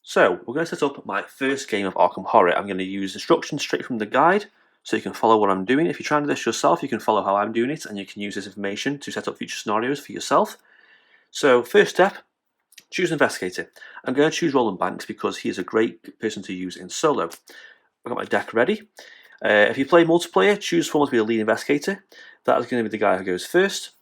So we're going to set up my first game of Arkham Horror. I'm going to use instructions straight from the guide so you can follow what I'm doing. If you're trying to do this yourself, you can follow how I'm doing it and you can use this information to set up future scenarios for yourself. So first step, choose an investigator. I'm going to choose Roland Banks because he is a great person to use in solo. I've got my deck ready. If you play multiplayer, choose someone to be the lead investigator. That is going to be the guy who goes first.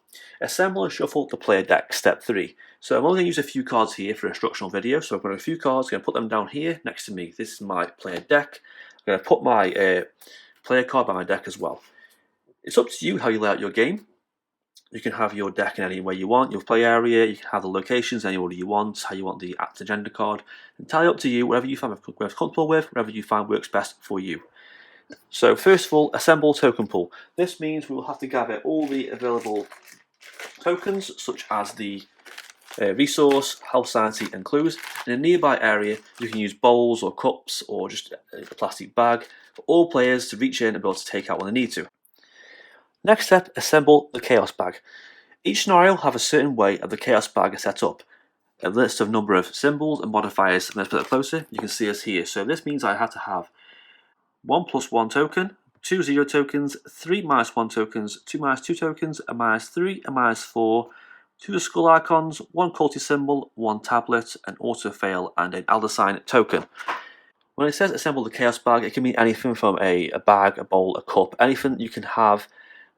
Assemble and shuffle the player deck, step 3. So I'm only going to use a few cards here for an instructional video. So I've got a few cards, I'm going to put them down here next to me. This is my player deck. I'm going to put my player card by my deck as well. It's up to you how you lay out your game. You can have your deck in any way you want, your play area, you can have the locations any order you want, how you want the act agenda card. Entirely up to you, whatever you find comfortable with, whatever you find works best for you. So first of all, assemble token pool. This means we will have to gather all the available tokens such as the resource, health, sanity and clues. In a nearby area you can use bowls or cups or just a plastic bag for all players to reach in and be able to take out when they need to. Next step, assemble the chaos bag. Each scenario will have a certain way of the chaos bag set up. A list of number of symbols and modifiers, and let's put it closer, you can see us here. So this means I have to have 1+1 token, 2 0 tokens, 3 -1 tokens, 2 -2 tokens, a -3, a -4, 2 skull icons, 1 culty symbol, 1 tablet, an auto fail, and an elder sign token. When it says assemble the chaos bag, it can mean anything from a bag, a bowl, a cup, anything you can have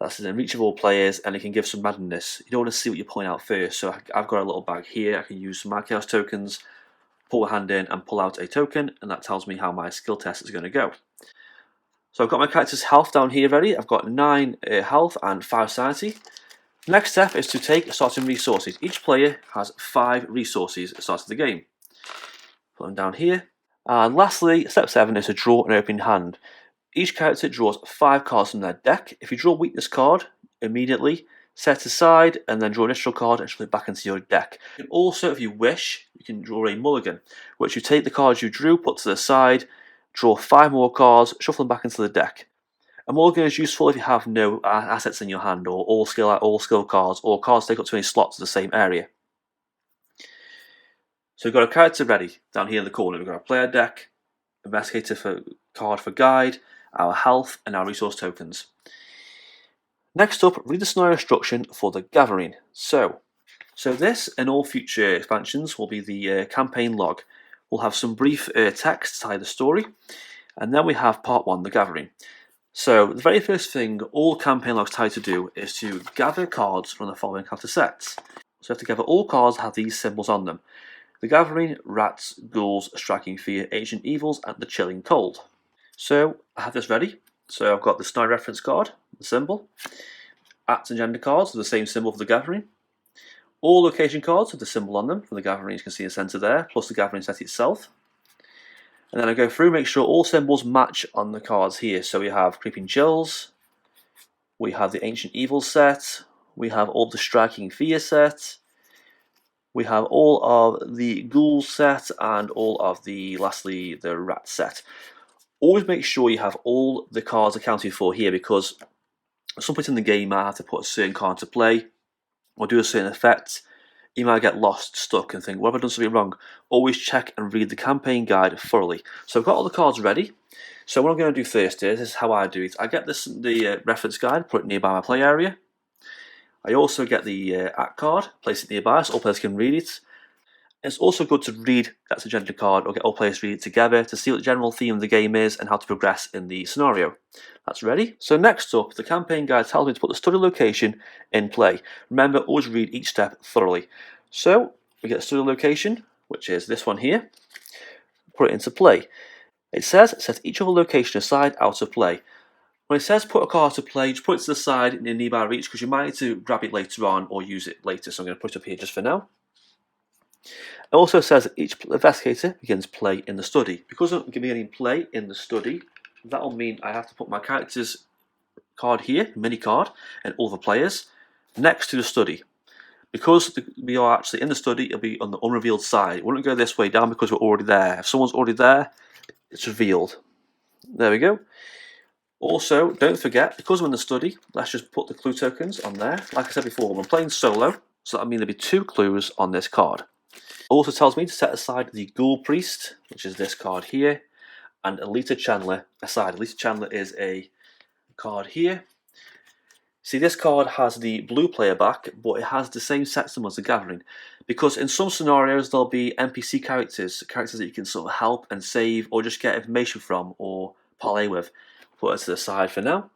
that's in reach of all players, and it can give some madness. You don't want to see what you're pulling out first, so I've got a little bag here. I can use some my chaos tokens, pull a hand in, and pull out a token, and that tells me how my skill test is going to go. So I've got my character's health down here ready. I've got 9 health and 5 sanity. Next step is to take starting resources. Each player has 5 resources at the start of the game. Put them down here. And lastly, step 7 is to draw an opening hand. Each character draws 5 cards from their deck. If you draw a weakness card, immediately set it aside and then draw an initial card and shuffle it back into your deck. And also, if you wish, you can draw a mulligan, which you take the cards you drew, put to the side, draw 5 more cards, shuffle them back into the deck. A mulligan is useful if you have no assets in your hand, or all skill cards, or cards take up too many slots in the same area. So we've got a character ready down here in the corner. We've got our player deck, investigator card for guide, our health, and our resource tokens. Next up, read the scenario instruction for the gathering. So this and all future expansions will be the campaign log. We'll have some brief text to tie the story, and then we have part 1, the gathering. So the very first thing all campaign logs tie to do is to gather cards from the following character sets. So you have to gather all cards that have these symbols on them: the gathering, rats, ghouls, striking fear, ancient evils, and the chilling cold. So I have this ready. So I've got the scenario reference card, the symbol, act and agenda cards with the same symbol for the gathering, all location cards with the symbol on them from the gathering, you can see in the centre there, plus the gathering set itself. And then I go through, make sure all symbols match on the cards here. So we have Creeping Chills, we have the Ancient Evil set, we have all the Striking Fear set, we have all of the Ghoul set, and all of the, lastly, the Rat set. Always make sure you have all the cards accounted for here, because at some point in the game you might have to put a certain card to play, or do a certain effect. You might get lost, stuck, and think, what have I done something wrong? Always check and read the campaign guide thoroughly. So I've got all the cards ready. So what I'm going to do first is, this is how I do it. I get the reference guide, put it nearby my play area. I also get the act card, place it nearby so all players can read it. It's also good to read that agenda card or get all players to read it together to see what the general theme of the game is and how to progress in the scenario. That's ready. So next up, the campaign guide tells me to put the study location in play. Remember, always read each step thoroughly. So we get the study location, which is this one here. Put it into play. It says set each other location aside out of play. When it says put a card to play, just put it to the side in a nearby reach because you might need to grab it later on or use it later. So I'm going to put it up here just for now. It also says that each investigator begins play in the study. Because I'm beginning play in the study, that will mean I have to put my character's card here, mini card, and all the players next to the study. Because we are actually in the study, it'll be on the unrevealed side. It wouldn't go this way down because we're already there. If someone's already there, it's revealed. There we go. Also, don't forget, because we're in the study, let's just put the clue tokens on there. Like I said before, we're playing solo, so that means there'll be 2 clues on this card. Also tells me to set aside the Ghoul Priest, which is this card here, and Elita Chandler aside. Elita Chandler is a card here. See, this card has the blue player back, but it has the same set symbol as the Gathering. Because in some scenarios there'll be NPC characters that you can sort of help and save, or just get information from, or parlay with. Put it to the side for now.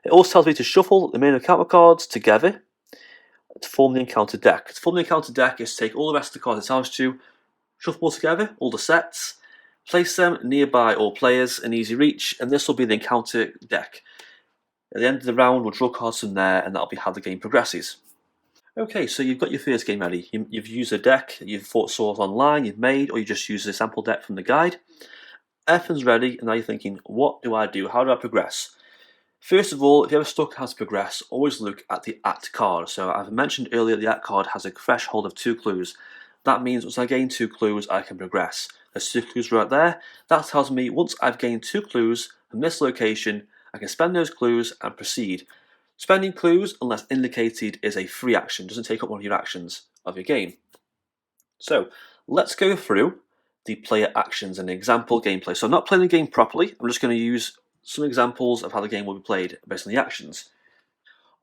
It also tells me to shuffle the main encounter cards together to form the encounter deck. To form the encounter deck is to take all the rest of the cards it tells you to, shuffle together, all the sets, place them nearby all players in easy reach, and this will be the encounter deck. At the end of the round, we'll draw cards from there, and that'll be how the game progresses. Okay, so you've got your first game ready. You've used a deck you've saw online, you've made, or you just used a sample deck from the guide. Everything's ready, and now you're thinking, what do I do? How do I progress? First of all, if you're ever stuck how to progress, always look at the Act card. So I've mentioned earlier the Act card has a threshold of 2 clues. That means once I gain 2 clues, I can progress. There's 2 clues right there. That tells me once I've gained 2 clues from this location, I can spend those clues and proceed. Spending clues, unless indicated, is a free action. It doesn't take up one of your actions of your game. So let's go through the player actions and example gameplay. So I'm not playing the game properly. I'm just going to use some examples of how the game will be played based on the actions.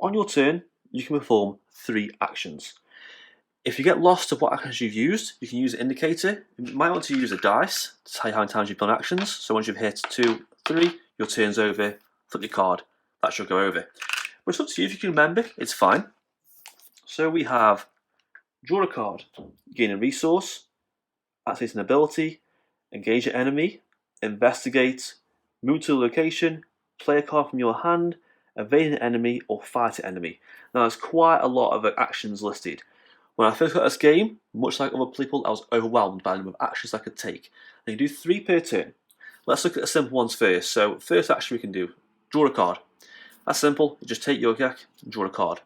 On your turn, you can perform 3 actions. If you get lost of what actions you've used, you can use an indicator. You might want to use a dice to tell you how many times you've done actions. So once you've hit 2, 3, your turn's over, flip your card, that should go over. But it's up to you. If you can remember, it's fine. So we have draw a card, gain a resource, activate an ability, engage an enemy, investigate, move to a location, play a card from your hand, evade an enemy, or fight an enemy. Now there's quite a lot of actions listed. When I first got this game, much like other people, I was overwhelmed by the number of actions I could take. And you do 3 per turn. Let's look at the simple ones first. So first action we can do, draw a card. That's simple, you just take your deck and draw a card.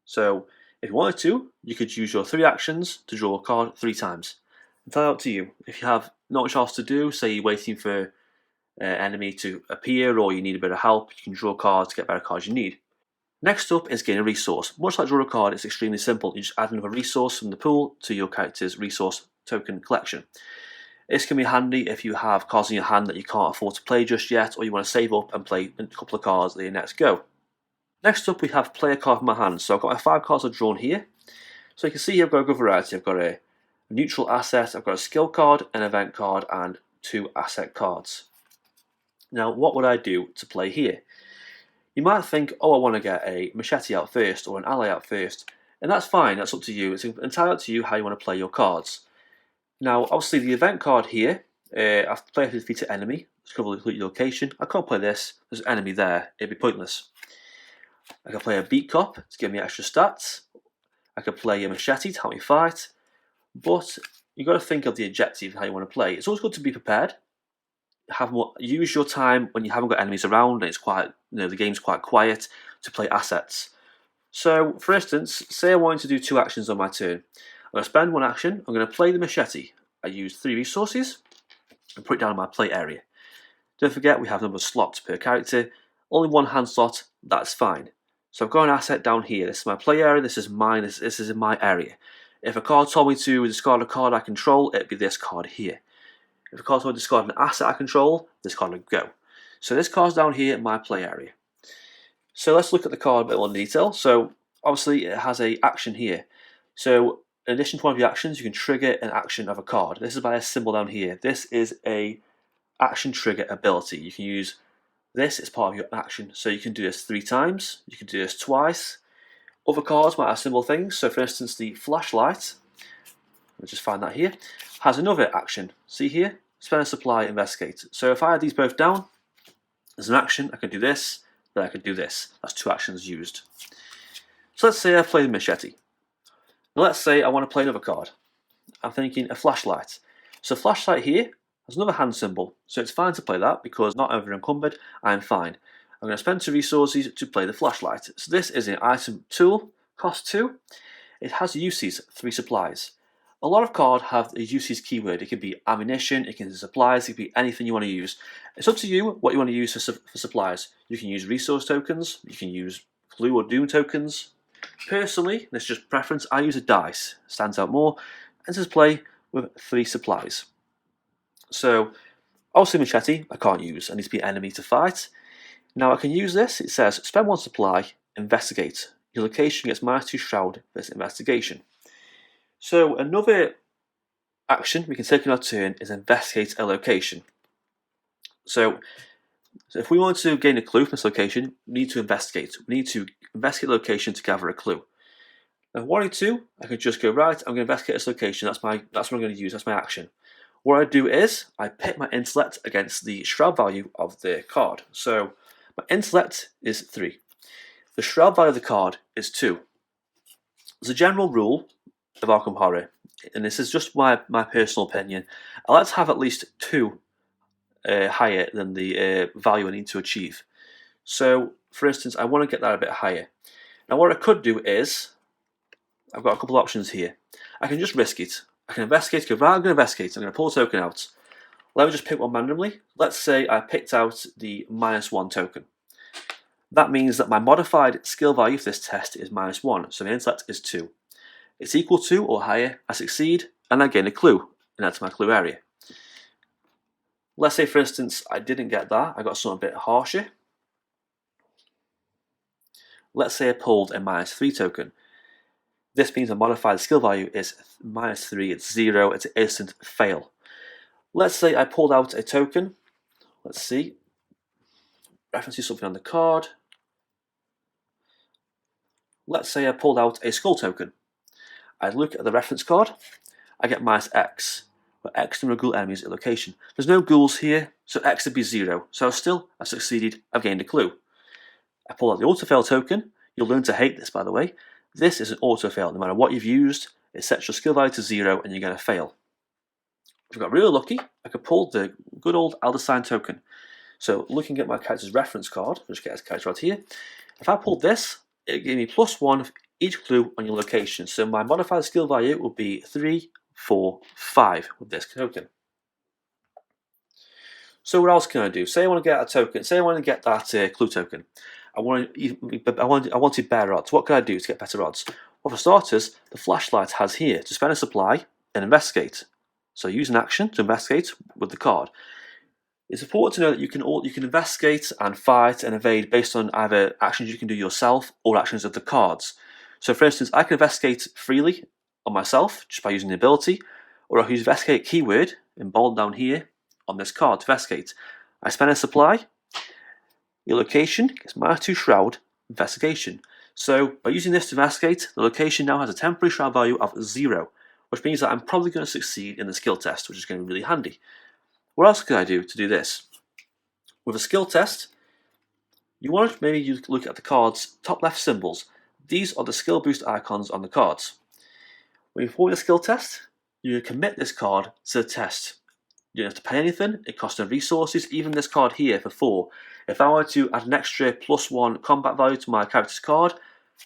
So if you wanted to, you could use your 3 actions to draw a card 3 times. Entirely up to you. If you have not much else to do, say you're waiting for enemy to appear or you need a bit of help, you can draw cards to get better cards you need. Next up is gain a resource. Much like draw a card, it's extremely simple. You just add another resource from the pool to your character's resource token collection. This can be handy if you have cards in your hand that you can't afford to play just yet, or you want to save up and play a couple of cards at your next go. Next up we have play a card from my hand. So I've got my 5 cards I've drawn here. So you can see here I've got a good variety. I've got a neutral asset, I've got a skill card, an event card, and 2 asset cards. Now what would I do to play here? You might think, oh, I want to get a machete out first or an ally out first, and that's fine, that's up to you. It's entirely up to you how you want to play your cards. Now, obviously, the event card here, I've played to defeat an enemy, discover the complete location. I can't play this, there's an enemy there, it'd be pointless. I can play a beat cop to give me extra stats. I could play a machete to help me fight, but you've got to think of the objective and how you want to play. It's always good to be prepared. Use your time when you haven't got enemies around and it's quite, the game's quite quiet to play assets. So, for instance, say I wanted to do 2 actions on my turn. I'm going to spend 1 action. I'm going to play the machete. I use 3 resources and put it down in my play area. Don't forget we have a number of slots per character. Only 1 hand slot. That's fine. So I've got an asset down here. This is my play area. This is mine. This is in my area. If a card told me to discard a card I control, it'd be this card here. If a card told me to discard an asset I control, this card would go. So this card's down here in my play area. So let's look at the card a bit more in detail. So obviously it has an action here. So in addition to one of your actions, you can trigger an action of a card. This is by a symbol down here. This is a action trigger ability. You can use this as part of your action. So you can do this 3 times. You can do this twice. Other cards might have similar things. So for instance, the flashlight, let's just find that here, has another action. See here? Spend a supply, investigate. So if I had these both down, as an action, I could do this, then I could do this. That's 2 actions used. So let's say I play the machete. Now let's say I want to play another card. I'm thinking a flashlight. So flashlight here has another hand symbol. So it's fine to play that because not over encumbered, I'm fine. I'm going to spend 2 resources to play the flashlight. So this is an item tool, cost 2. It has uses, 3 supplies. A lot of cards have a uses keyword. It could be ammunition, it can be supplies, it could be anything you want to use. It's up to you what you want to use for supplies. You can use resource tokens, you can use glue or doom tokens, Personally, this is just preference, I use a dice. Stands out more. Enters play with 3 supplies. So, obviously machete, I can't use. I need to be an enemy to fight. Now I can use this. It says, spend 1 supply, investigate. Your location gets -2 shroud for this investigation. So another action we can take in our turn is investigate a location. So if we want to gain a clue from this location, we need to investigate. We need to investigate the location to gather a clue. Now, if I wanted to, I could just go, right, I'm going to investigate this location. That's what I'm going to use. That's my action. What I do is I pit my intellect against the shroud value of the card. So my intellect is 3. The shroud value of the card is 2. As a general rule of Arkham Horror, and this is just my personal opinion, I like to have at least 2 higher than the value I need to achieve. So, for instance, I want to get that a bit higher. Now, what I could do is, I've got a couple of options here. I can just risk it. I can investigate, go, right, I'm going to investigate. I'm going to pull a token out. Let me just pick one randomly. Let's say I picked out the -1 token. That means that my modified skill value for this test is -1, so my intellect is 2. It's equal to or higher, I succeed, and I gain a clue, and that's my clue area. Let's say, for instance, I didn't get that, I got something a bit harsher. Let's say I pulled a -3 token. This means the modified skill value is -3, it's 0, it's an instant fail. Let's say I pulled out a token, let's see, references something on the card. Let's say I pulled out a skull token. I look at the reference card, I get -X, where X number of ghoul enemies at location. There's no ghouls here, so X would be 0. So I've succeeded, I've gained a clue. I pull out the auto-fail token. You'll learn to hate this, by the way. This is an auto-fail. No matter what you've used, it sets your skill value to 0 and you're going to fail. If I got really lucky, I could pull the good old Elder Sign token. So looking at my character's reference card, I'll just get his character out here. If I pulled this, it gave me +1 for each clue on your location. So my modified skill value would be 3, 4, 5 with this token. So what else can I do? Say I want to get a token. Say I want to get that clue token. I wanted better odds. What can I do to get better odds? Well, for starters, the flashlight has here to spend a supply and investigate. So use an action to investigate with the card. It's important to know that you can investigate and fight and evade based on either actions you can do yourself or actions of the cards. So for instance, I can investigate freely on myself just by using the ability, or I can use investigate keyword in bold down here on this card to investigate. I spend a supply, your location gets -2 shroud, investigation. So by using this to investigate, the location now has a temporary shroud value of 0, which means that I'm probably going to succeed in the skill test, which is going to be really handy. What else can I do to do this? With a skill test, you want to maybe look at the card's top left symbols. These are the skill boost icons on the cards. When you're performing a skill test, you commit this card to the test. You don't have to pay anything, it costs no resources, even this card here for 4. If I were to add an extra +1 combat value to my character's card,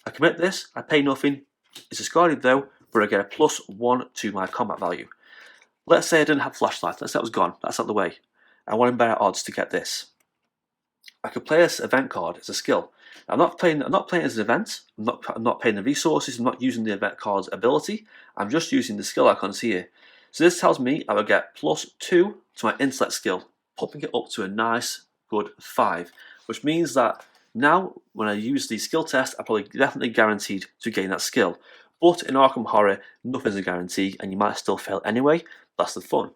I commit this, I pay nothing, it's discarded though, but I get a +1 to my combat value. Let's say I didn't have flashlight, let's say that was gone, that's out of the way. I wanted better odds to get this. I could play this event card as a skill. I'm not playing it as an event, I'm not paying the resources, I'm not using the event card's ability, I'm just using the skill icons here. So this tells me I will get +2 to my intellect skill, popping it up to a nice, good 5, which means that now when I use the skill test, I'm probably definitely guaranteed to gain that skill. But in Arkham Horror, nothing's a guarantee, and you might still fail anyway. That's the fun.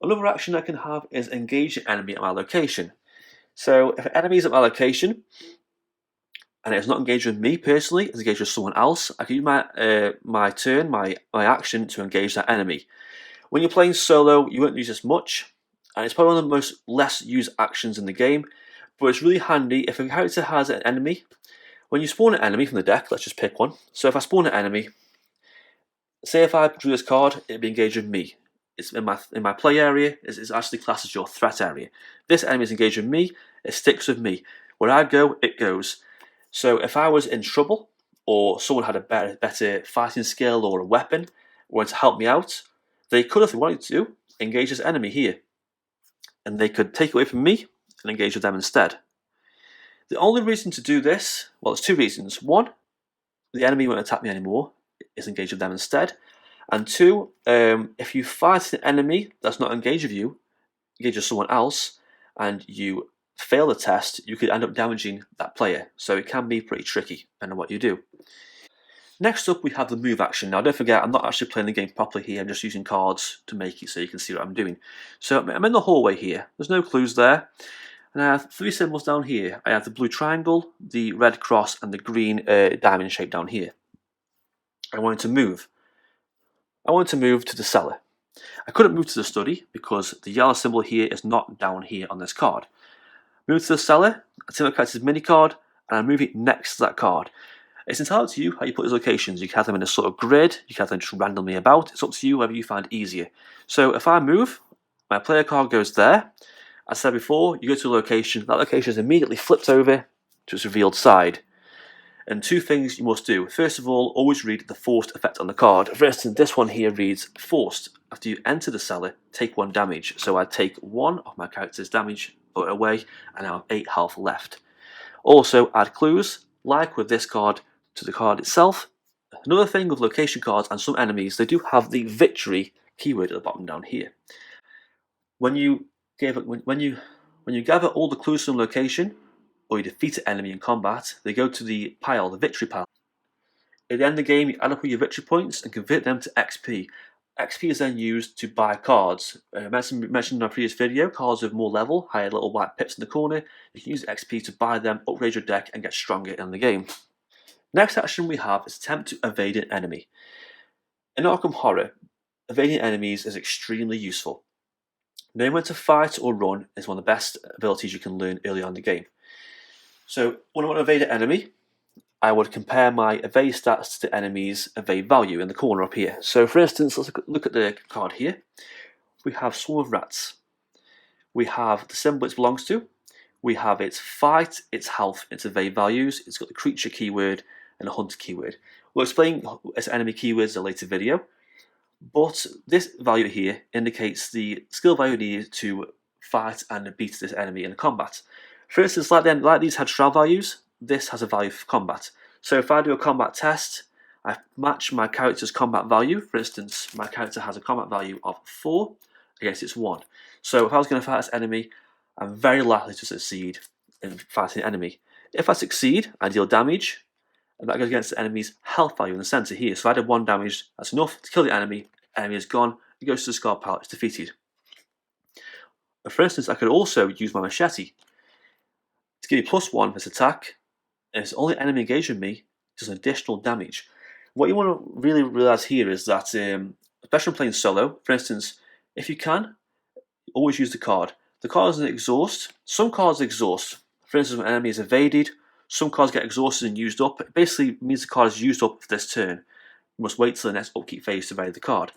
Another action I can have is engage an enemy at my location. So if an enemy is at my location, and it's not engaged with me personally, it's engaged with someone else, I can use my action to engage that enemy. When you're playing solo, you won't use this much, and it's probably one of the most less used actions in the game, but it's really handy if a character has an enemy. When you spawn an enemy from the deck, let's just pick one. So if I spawn an enemy, say if I drew this card, it'd be engaged with me. It's in my play area, it's actually classed as your threat area. This enemy is engaged with me, it sticks with me. Where I go, it goes. So if I was in trouble, or someone had a better fighting skill or a weapon, wanted to help me out, they could, if they wanted to, engage this enemy here. And they could take it away from me and engage with them instead. The only reason to do this, well, there's 2 reasons. One, the enemy won't attack me anymore, it's engaged with them instead. And 2, if you fight an enemy that's not engaged with you, engaged with someone else, and you fail the test, you could end up damaging that player. So it can be pretty tricky depending on what you do. Next up, we have the move action. Now, don't forget, I'm not actually playing the game properly here. I'm just using cards to make it so you can see what I'm doing. So I'm in the hallway here. There's no clues there. And I have 3 symbols down here. I have the blue triangle, the red cross, and the green diamond shape down here. I wanted to move. I wanted to move to the cellar. I couldn't move to the study because the yellow symbol here is not down here on this card. Move to the cellar, I take my character's mini card, and I move it next to that card. It's entirely to you how you put these locations. You can have them in a sort of grid, you can have them just randomly about. It's up to you, whatever you find easier. So if I move, my player card goes there. As I said before, you go to a location, that location is immediately flipped over to its revealed side. And 2 things you must do. First of all, always read the forced effect on the card. For instance, this one here reads, forced. After you enter the cellar, take 1 damage. So I take 1 of my character's damage, put it away, and I have 8 health left. Also, add clues, like with this card, to the card itself. Another thing with location cards and some enemies, they do have the victory keyword at the bottom down here. When you gather all the clues from location, or you defeat an enemy in combat, they go to the pile, the victory pile. At the end of the game, you add up all your victory points and convert them to XP. XP is then used to buy cards. I mentioned in my previous video, cards with more level, higher little white pips in the corner. You can use XP to buy them, upgrade your deck, and get stronger in the game. Next action we have is attempt to evade an enemy. In Arkham Horror, evading enemies is extremely useful. Knowing when to fight or run is one of the best abilities you can learn early on in the game. So when I want to evade an enemy, I would compare my evade stats to the enemy's evade value in the corner up here. So for instance, let's look at the card here. We have Swarm of Rats. We have the symbol it belongs to. We have its fight, its health, its evade values. It's got the creature keyword and a hunter keyword. We'll explain its enemy keywords in a later video. But this value here indicates the skill value needed to fight and beat this enemy in combat. For instance, like these had shroud values, this has a value for combat. So if I do a combat test, I match my character's combat value. For instance, my character has a combat value of 4 against its 1. So if I was going to fight this enemy, I'm very likely to succeed in fighting the enemy. If I succeed, I deal damage, and that goes against the enemy's health value in the center here. So if I did 1 damage, that's enough to kill the enemy is gone, it goes to the scar pile, it's defeated. For instance, I could also use my machete to give me +1 for this attack, and if it's only enemy engaged with me, it does additional damage. What you want to really realise here is that, especially when playing solo, for instance, if you can, always use the card. The card doesn't exhaust. Some cards exhaust. For instance, when an enemy is evaded, some cards get exhausted and used up. It basically means the card is used up for this turn. You must wait till the next upkeep phase to evade the card.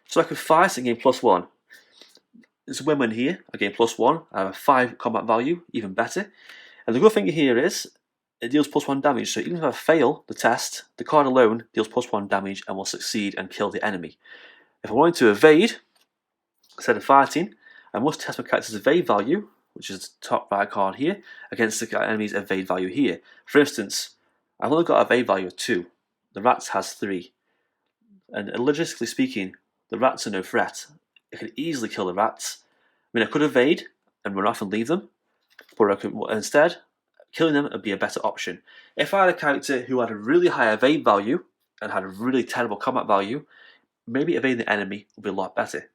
So I could fight and gain +1. It's a win-win here. I gain +1. I have a 5 combat value, even better. And the good thing here is it deals +1 damage. So even if I fail the test, the card alone deals +1 damage and will succeed and kill the enemy. If I wanted to evade, instead of fighting, I must test my character's evade value, which is the top right card here, against the enemy's evade value here. For instance, I've only got an evade value of 2. The rats has 3. And logistically speaking, the rats are no threat. I could easily kill the rats. I mean, I could evade and run off and leave them, but I could instead, killing them would be a better option. If I had a character who had a really high evade value and had a really terrible combat value, maybe evading the enemy would be a lot better.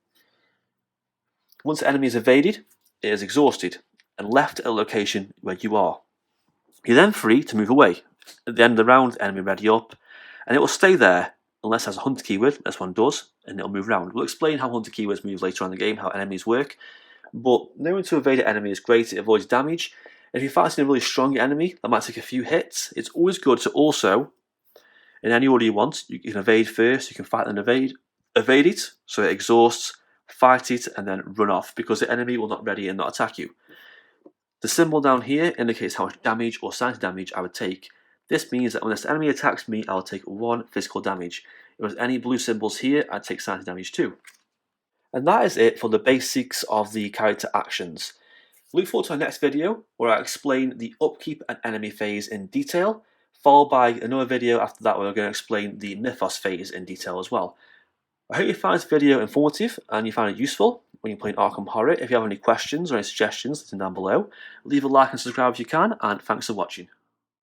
Once the enemy is evaded, it is exhausted and left at a location where you are. You're then free to move away. At the end of the round, the enemy will ready up, and it will stay there unless it has a hunter keyword. This one does, and it'll move around. We'll explain how hunter keywords move later on in the game, how enemies work. But knowing to evade an enemy is great. It avoids damage. If you're fighting a really strong enemy that might take a few hits, it's always good to also, in any order you want, you can evade first, you can fight and evade it, so it exhausts, fight it, and then run off, because the enemy will not ready and not attack you. The symbol down here indicates how much damage or sanity damage I would take. This means that when this enemy attacks me, I'll take 1 physical damage. If there's any blue symbols here, I'd take sanity damage too. And that is it for the basics of the character actions. Look forward to our next video where I explain the upkeep and enemy phase in detail, followed by another video after that where we're going to explain the Mythos phase in detail as well. I hope you found this video informative and you found it useful when you're playing Arkham Horror. If you have any questions or any suggestions, leave them down below. Leave a like and subscribe if you can, and thanks for watching.